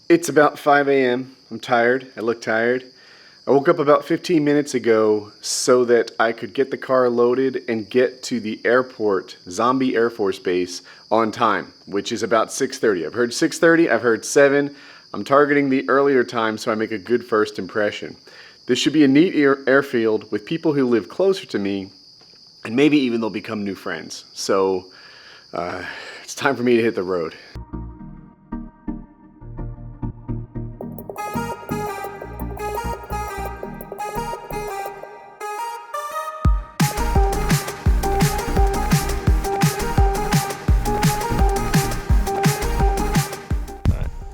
It's about 5 a.m. I'm tired. I look tired. I woke up about 15 minutes ago so that I could get the car loaded and get to the airport, Zombie Air Force Base, on time, which is about 6:30. I've heard 6:30, I've heard 7. I'm targeting the earlier time so I make a good first impression. This should be a neat airfield with people who live closer to me, and maybe even they'll become new friends. So it's time for me to hit the road.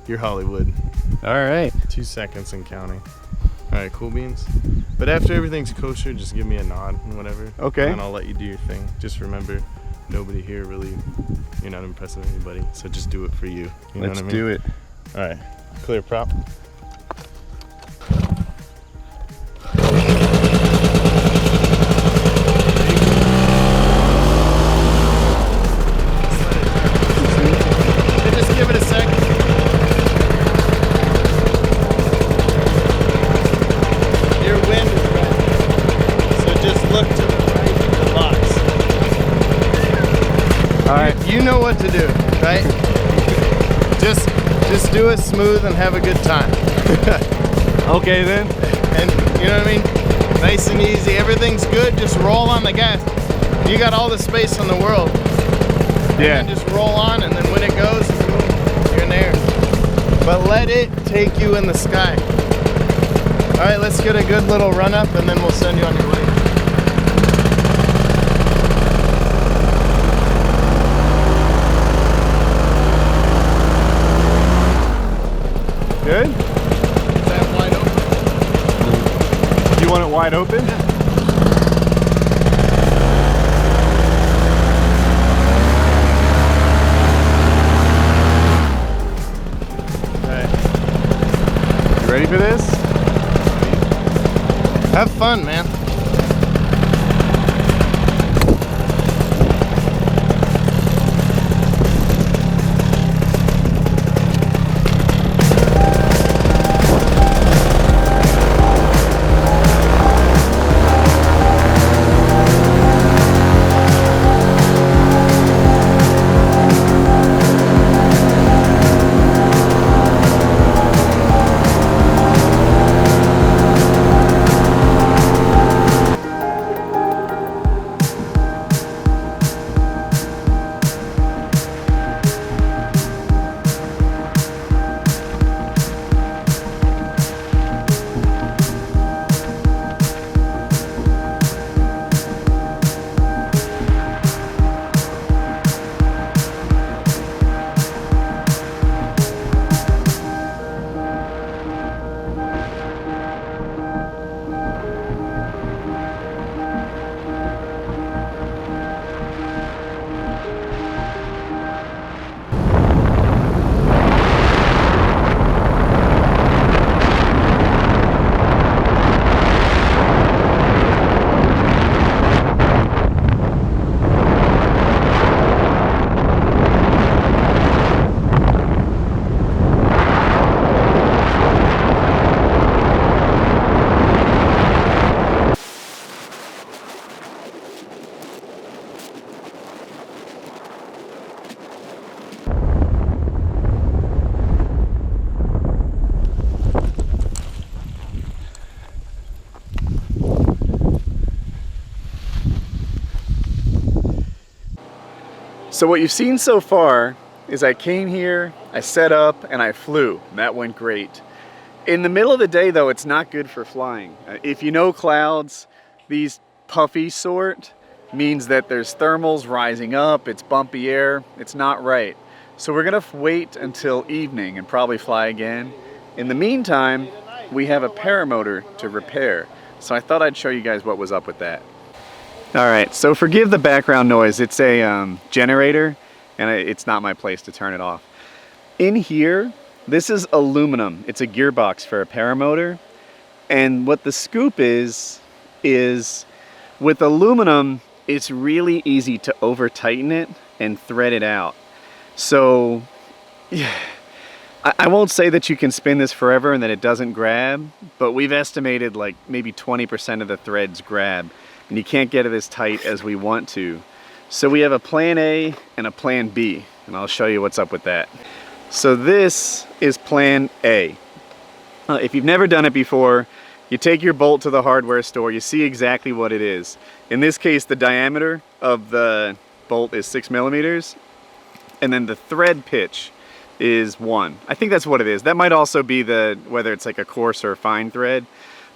You're Hollywood. All right. 2 seconds and counting. All right, cool beans. But after everything's kosher, just give me a nod and whatever. Okay. And I'll let you do your thing. Just remember, nobody here really, you're not impressing anybody. So just do it for you. You know what I mean? Let's do it. All right, clear prop. Just give it a sec. Your wind is right, so just look to the right of the box. All right. You know what to do, right? Just do it smooth and have a good time. Okay then. And you know what I mean? Nice and easy. Everything's good. Just roll on the gas. You got all the space in the world. Yeah. And just roll on, and then when it goes, boom, you're in there. But let it take you in the sky. All right, let's get a good little run up, and then we'll send you on your way. Good? Is that wide open? You want it wide open? All right. You ready for this? Have fun, man. So what you've seen so far is I came here, I set up, and I flew. That went great. In the middle of the day though, it's not good for flying. If you know clouds, these puffy sort means that there's thermals rising up, it's bumpy air, it's not right. So we're gonna wait until evening and probably fly again. In the meantime, we have a paramotor to repair. So I thought I'd show you guys what was up with that. All right, so forgive the background noise. It's a generator, and it's not my place to turn it off. In here, this is aluminum. It's a gearbox for a paramotor. And what the scoop is with aluminum, it's really easy to over tighten it and thread it out. So I won't say that you can spin this forever and that it doesn't grab, but we've estimated like maybe 20% of the threads grab, and you can't get it as tight as we want to. So we have a plan A and a plan B, and I'll show you what's up with that. So this is plan A. If you've never done it before, you take your bolt to the hardware store, you see exactly what it is. In this case, the diameter of the bolt is 6 millimeters, and then the thread pitch is 1. I think that's what it is. That might also be the whether it's like a coarse or a fine thread,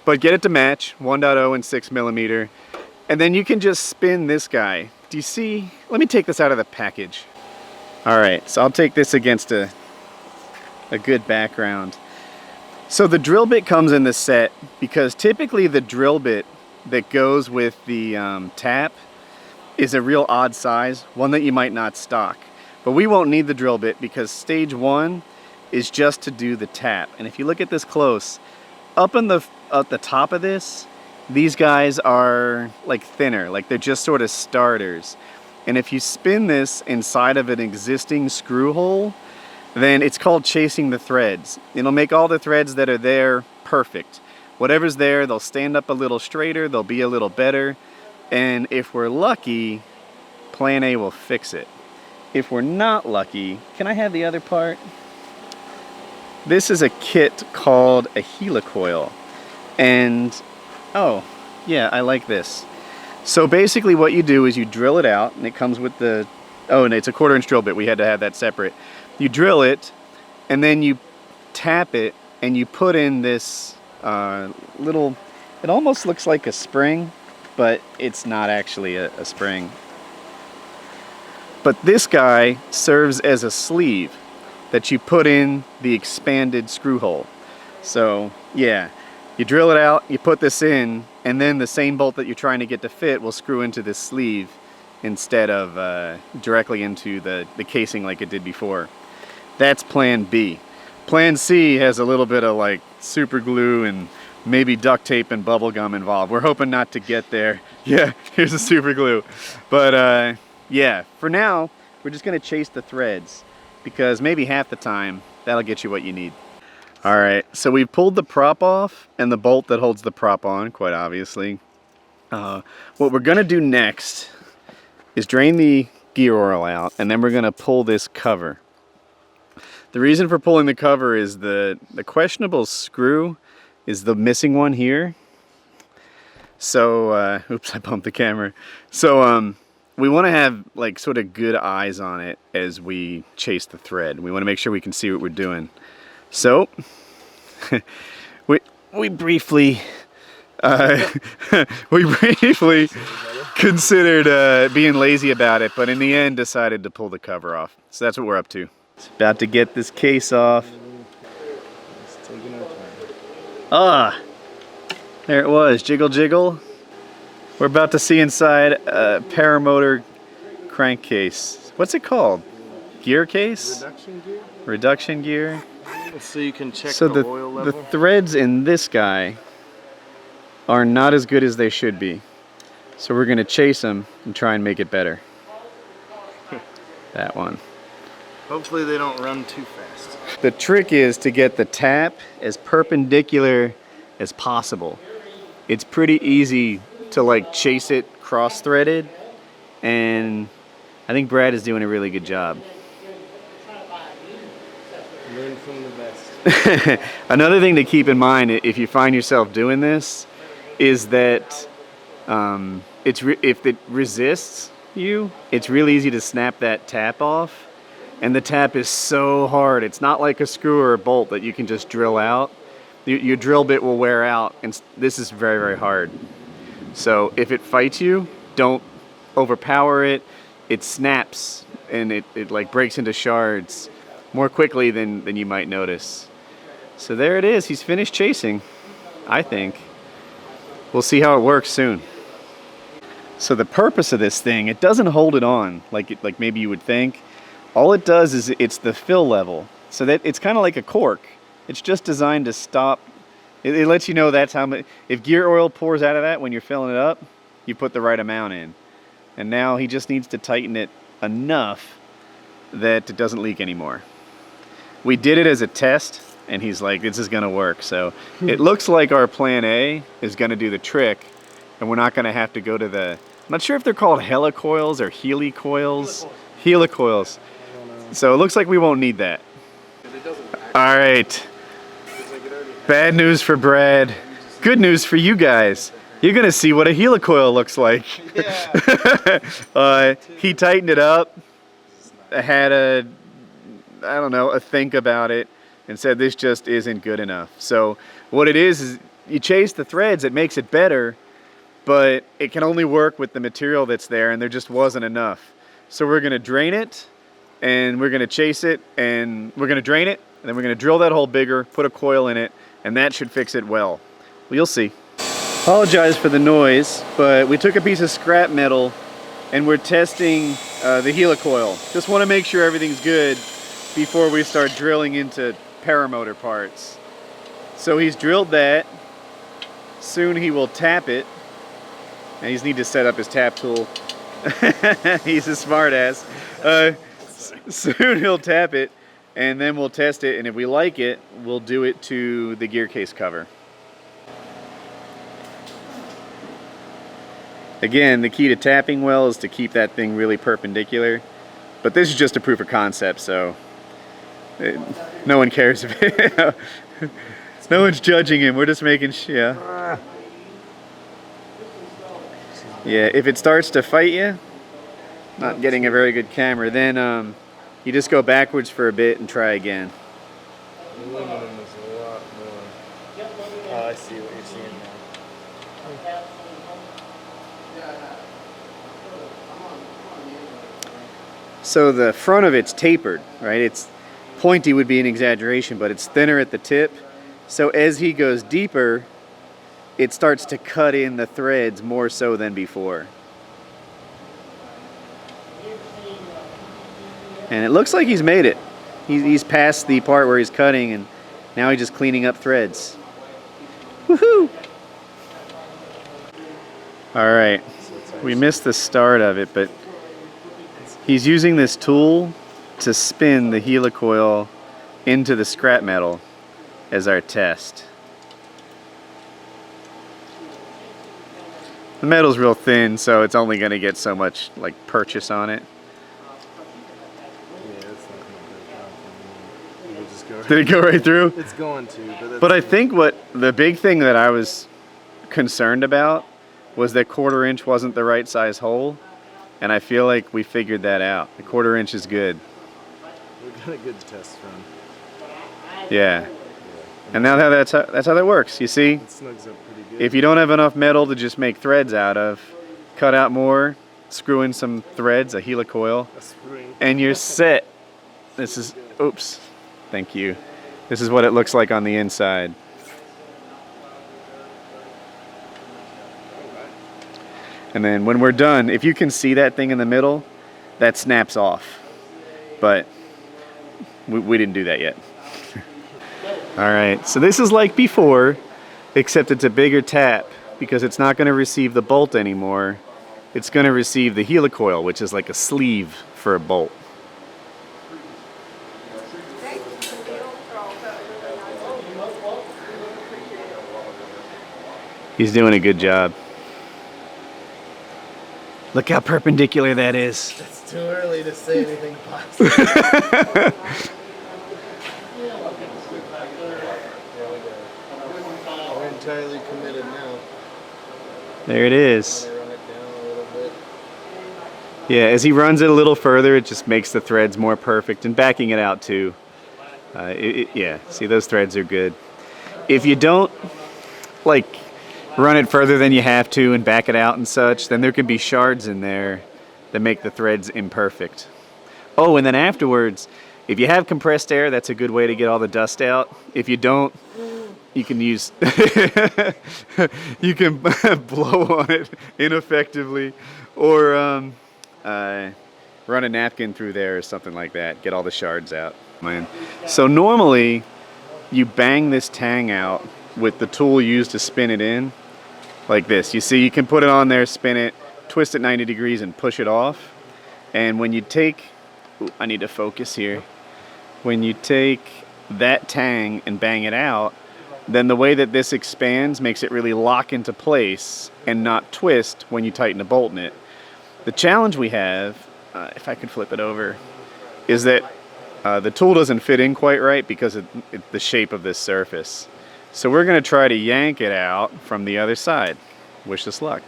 but get it to match 1.0 and 6 millimeter, and then you can just spin this guy. Do you see? Let me take this out of the package. All right, so I'll take this against a good background. So the drill bit comes in the set because typically the drill bit that goes with the tap is a real odd size, one that you might not stock. But we won't need the drill bit because stage 1 is just to do the tap. And if you look at this close, up at the top of this, these guys are like thinner, like they're just sort of starters. And if you spin this inside of an existing screw hole, then it's called chasing the threads. It'll make all the threads that are there perfect. Whatever's there, they'll stand up a little straighter, they'll be a little better, and if we're lucky, plan A will fix it. If we're not lucky, can I have the other part? This is a kit called a Helicoil, and oh, yeah, I like this. So basically what you do is you drill it out, and it comes with the, oh, and it's a 1/4 inch drill bit, we had to have that separate. You drill it, and then you tap it, and you put in this little, it almost looks like a spring, but it's not actually a spring. But this guy serves as a sleeve that you put in the expanded screw hole. So yeah, you drill it out, you put this in, and then the same bolt that you're trying to get to fit will screw into this sleeve instead of directly into the casing like it did before. That's plan B. Plan C has a little bit of like super glue and maybe duct tape and bubble gum involved. We're hoping not to get there. Yeah, here's the super glue. But yeah, for now, we're just gonna chase the threads because maybe half the time, that'll get you what you need. All right, so we've pulled the prop off and the bolt that holds the prop on, quite obviously. What we're gonna do next is drain the gear oil out, and then we're gonna pull this cover. The reason for pulling the cover is the questionable screw is the missing one here. So, oops, I bumped the camera. So, we want to have like sort of good eyes on it as we chase the thread. We want to make sure we can see what we're doing. So, we briefly considered being lazy about it, but in the end decided to pull the cover off. So that's what we're up to. It's about to get this case off. Ah, there it was, jiggle jiggle. We're about to see inside a Paramotor crankcase. What's it called? Gear case? Reduction gear? Reduction gear. So you can check the oil level. The threads in this guy are not as good as they should be. So we're gonna chase them and try and make it better. That one. Hopefully they don't run too fast. The trick is to get the tap as perpendicular as possible. It's pretty easy to like chase it cross-threaded, and I think Brad is doing a really good job. Learn from the best. Another thing to keep in mind if you find yourself doing this is that if it resists you, it's real easy to snap that tap off. And the tap is so hard. It's not like a screw or a bolt that you can just drill out. Your drill bit will wear out, and this is very, very hard. So if it fights you, don't overpower it. It snaps and it like breaks into shards more quickly than you might notice. So there it is. He's finished chasing, I think. We'll see how it works soon. So the purpose of this thing, it doesn't hold it on like maybe you would think. All it does is it's the fill level. So that it's kind of like a cork. It's just designed to stop. It lets you know that's how much. If gear oil pours out of that when you're filling it up, you put the right amount in. And now he just needs to tighten it enough that it doesn't leak anymore. We did it as a test, and he's like, this is gonna work. So it looks like our plan A is gonna do the trick, and we're not gonna have to go to the, I'm not sure if they're called helicoils or helicoils. Helicoils. So it looks like we won't need that. All right. Bad news for Brad. Good news for you guys. You're gonna see what a helicoil looks like. Yeah. He tightened it up, had a, I don't know, a think about it, and said this just isn't good enough. So what it is you chase the threads, it makes it better, but it can only work with the material that's there, and there just wasn't enough. So we're gonna drain it, and we're gonna chase it, and we're gonna drain it, and then we're gonna drill that hole bigger, put a coil in it, and that should fix it well. Well, you'll see. Apologize for the noise, but we took a piece of scrap metal and we're testing the helicoil. Just want to make sure everything's good before we start drilling into paramotor parts. So he's drilled that. Soon he will tap it. And he's need to set up his tap tool. He's a smart ass. Soon he'll tap it, and then we'll test it, and if we like it, we'll do it to the gear case cover. Again, the key to tapping well is to keep that thing really perpendicular, but this is just a proof of concept, so no one cares if it, no one's judging him. We're just making yeah. Yeah, if it starts to fight you, not getting a very good camera, then you just go backwards for a bit and try again. Aluminum is a lot more. Oh, I see what you're seeing now. So the front of it's tapered, right? It's pointy would be an exaggeration, but it's thinner at the tip. So as he goes deeper, it starts to cut in the threads more so than before. And it looks like he's made it. He's past the part where he's cutting, and now he's just cleaning up threads. Woohoo! All right, we missed the start of it, but he's using this tool to spin the helicoil into the scrap metal as our test. The metal's real thin, so it's only going to get so much like purchase on it. Yeah, it's not going to break off. It'll just go right. Did it go right through? It's going to, But I think what the big thing that I was concerned about was that 1/4 inch wasn't the right size hole, and I feel like we figured that out. The 1/4 inch is good. we got a good test run. Yeah. And now that's how that works. You see, It snugs up pretty good. if you don't have enough metal to just make threads out of, cut out more, screw in some threads, a helicoil, A spring. and you're set. This is, oops, thank you. This is what it looks like on the inside. And then when we're done, if you can see that thing in the middle, that snaps off. But we didn't do that yet. All right, so this is like before, except it's a bigger tap because it's not going to receive the bolt anymore. It's going to receive the helicoil, which is like a sleeve for a bolt. He's doing a good job. Look how perpendicular that is. It's too early to say anything positive. We're entirely committed now. There it is. Run it down a little bit. Yeah, as he runs it a little further, it just makes the threads more perfect, and backing it out too. Yeah, see, those threads are good. If you don't like run it further than you have to and back it out and such, then there can be shards in there that make the threads imperfect. Oh, and then afterwards, if you have compressed air, that's a good way to get all the dust out. If you don't, you can use you can blow on it ineffectively, or run a napkin through there or something like that. Get all the shards out, man. So normally you bang this tang out with the tool used to spin it in, like this. You see, you can put it on there, spin it, twist it 90 degrees and push it off. And when you take, ooh, I need to focus here. when you take that tang and bang it out, then the way that this expands makes it really lock into place and not twist when you tighten a bolt in it. The challenge we have, if I could flip it over, is that the tool doesn't fit in quite right because of the shape of this surface. So we're going to try to yank it out from the other side. Wish us luck.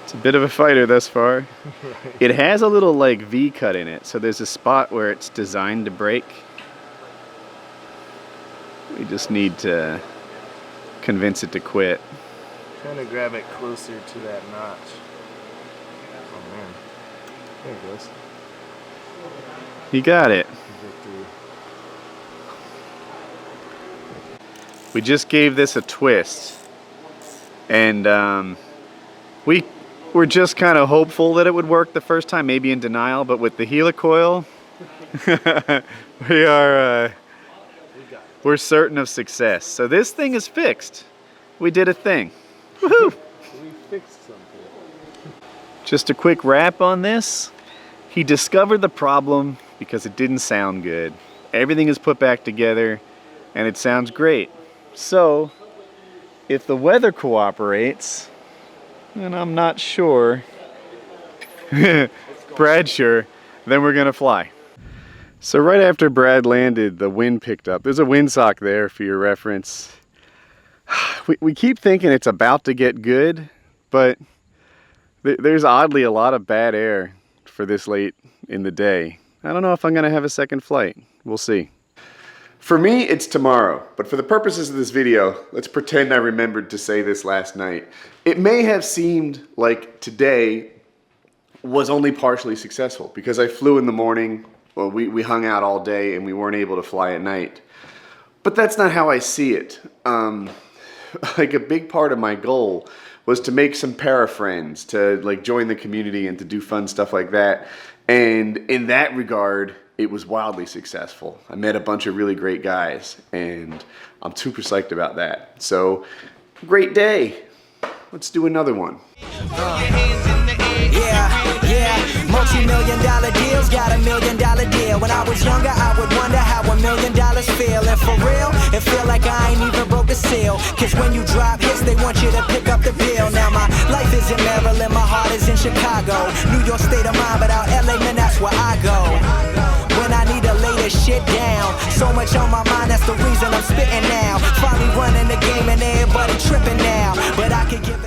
It's a bit of a fighter thus far. It has a little like V cut in it, so there's a spot where it's designed to break. We just need to convince it to quit. Trying to grab it closer to that notch. Oh man. There it goes. You got it. Victory. We just gave this a twist. And we were just kind of hopeful that it would work the first time, maybe in denial, but with the Helicoil, we're certain of success. So this thing is fixed. We did a thing. Woohoo! We fixed something. Just a quick wrap on this. He discovered the problem because it didn't sound good. Everything is put back together and it sounds great. So, if the weather cooperates, and I'm not sure, Brad's sure, then we're gonna fly. So right after Brad landed, the wind picked up. There's a windsock there for your reference. We keep thinking it's about to get good, but there's oddly a lot of bad air for this late in the day. I don't know if I'm gonna have a second flight. We'll see. For me, it's tomorrow, but for the purposes of this video, let's pretend I remembered to say this last night. It may have seemed like today was only partially successful because I flew in the morning, well, we hung out all day and we weren't able to fly at night. But that's not how I see it. Like a big part of my goal was to make some para-friends, to like join the community and to do fun stuff like that. And in that regard, it was wildly successful. I met a bunch of really great guys and I'm super psyched about that. So, great day. Let's do another one. Multi-million-dollar deals, got $1 million deal. When I was younger, I would wonder how $1 million feel. And for real, it feel like I ain't even broke a seal. Cause when you drop hits, they want you to pick up the bill. Now my life is in Maryland, my heart is in Chicago. New York state of mind, but out LA, man, that's where I go. When I need to lay this shit down, so much on my mind, that's the reason I'm spitting now. Finally running the game and everybody tripping now, but I could give